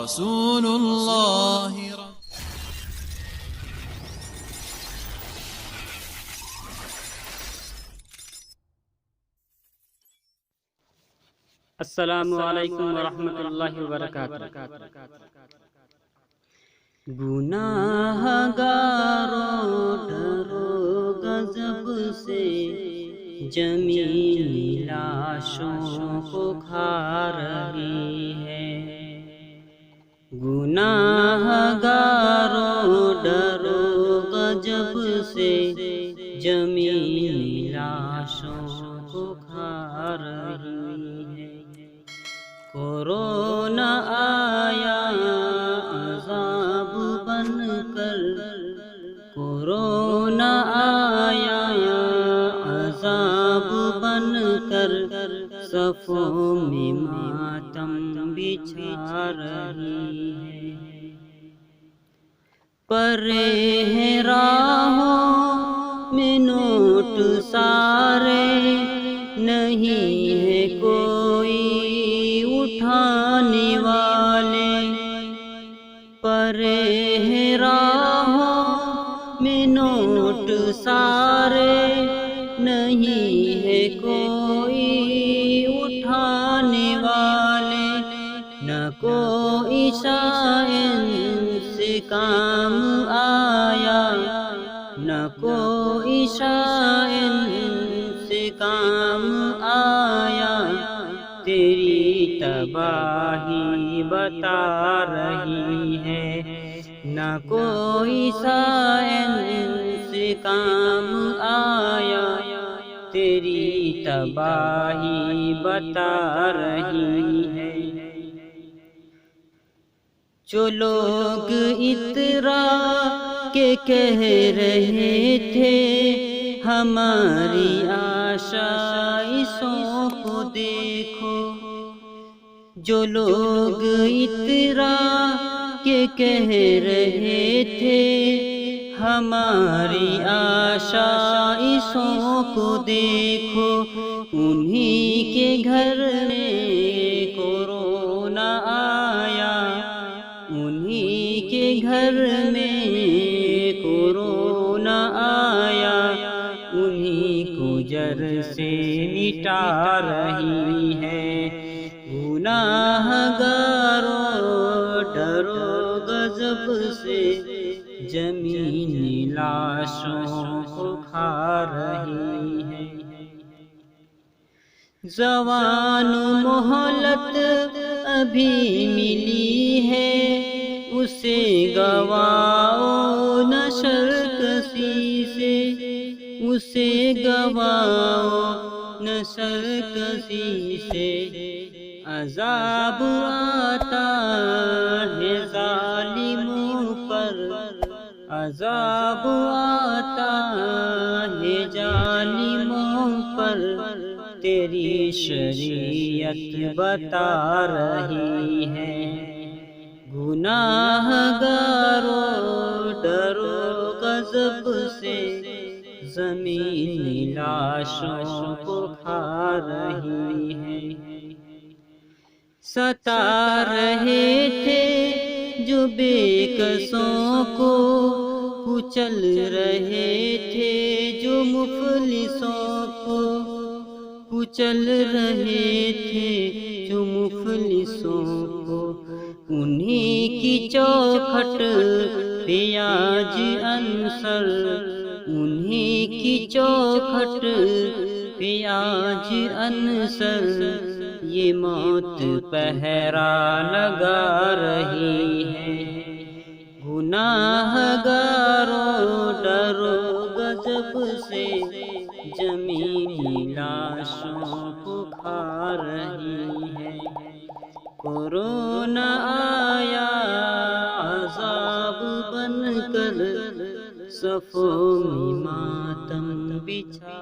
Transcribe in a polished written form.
رسول الله. السلام علیکم ورحمۃ اللہ وبرکاتہ۔ گناہ گاروں ڈرو غضب سے، زمین لاشوں کو کھا رہی ہے۔ گناہ گاروں ڈرو غضب سے، زمین لاشوں کو کھا رہی ہے۔ کورونا آیا عذاب بن کر، کورونا آیا عذاب بن کر، صفوں میں ماتم بچھا رہی ہے۔ پرے ہیں راہوں میں نوٹ سارے، نہیں ہے کوئی اٹھانے والے۔ پرے ہیں راہوں میں نوٹ سارے، نہیں ہے کوئی اٹھانے والے۔ نہ کوئی شائن سے کام آیا، نہ کوئی شائن سے کام آیا، تیری تباہی بتا رہی ہے۔ نہ کوئی شائن سے کام آیا، تیری تباہی بتا رہی ہے۔ جو لوگ اترا کے کہہ رہے تھے، ہماری آشائشوں کو دیکھو، جو لوگ اترا کے کہہ رہے تھے، ہماری آشائشوں کو دیکھو، انہی کے گھر میں کورونا آیا، انہی کے گھر میں کورونا آیا، انہی کو جڑ سے مٹا رہی ہے۔ گناہ گاروں ڈرو غضب سے، زمین لاشوں کو کھا رہی ہے۔ زوال مہلت ابھی ملی ہے، اسے گواؤ نہ سرکشی سے، اسے گواؤ نہ سرکشی سے۔ عذاب آتا ہے ظالموں پر، عذاب آتا ہے ظالموں پر، تیری شریعت بتا رہی ہے۔ گناہ گاروں ڈرو غضب سے، زمین لاشوں کو کھا رہی ہے۔ ستا رہے تھے جو بے کسوں کو، کچل رہے تھے جو مفلسوں کو، کچل رہے تھے جو مفلسوں کو، انہی کی چوکھٹ پہ آج انصر، انہی کی چوکھٹ پہ آج انصر، یہ موت پہرا لگا رہی ہے۔ گناہ گاروں ڈرو غضب سے، زمین لاشوں کو کھا رہی ہے۔ کورونا آیا عذاب بن کر، صفوں میں ماتم بچھا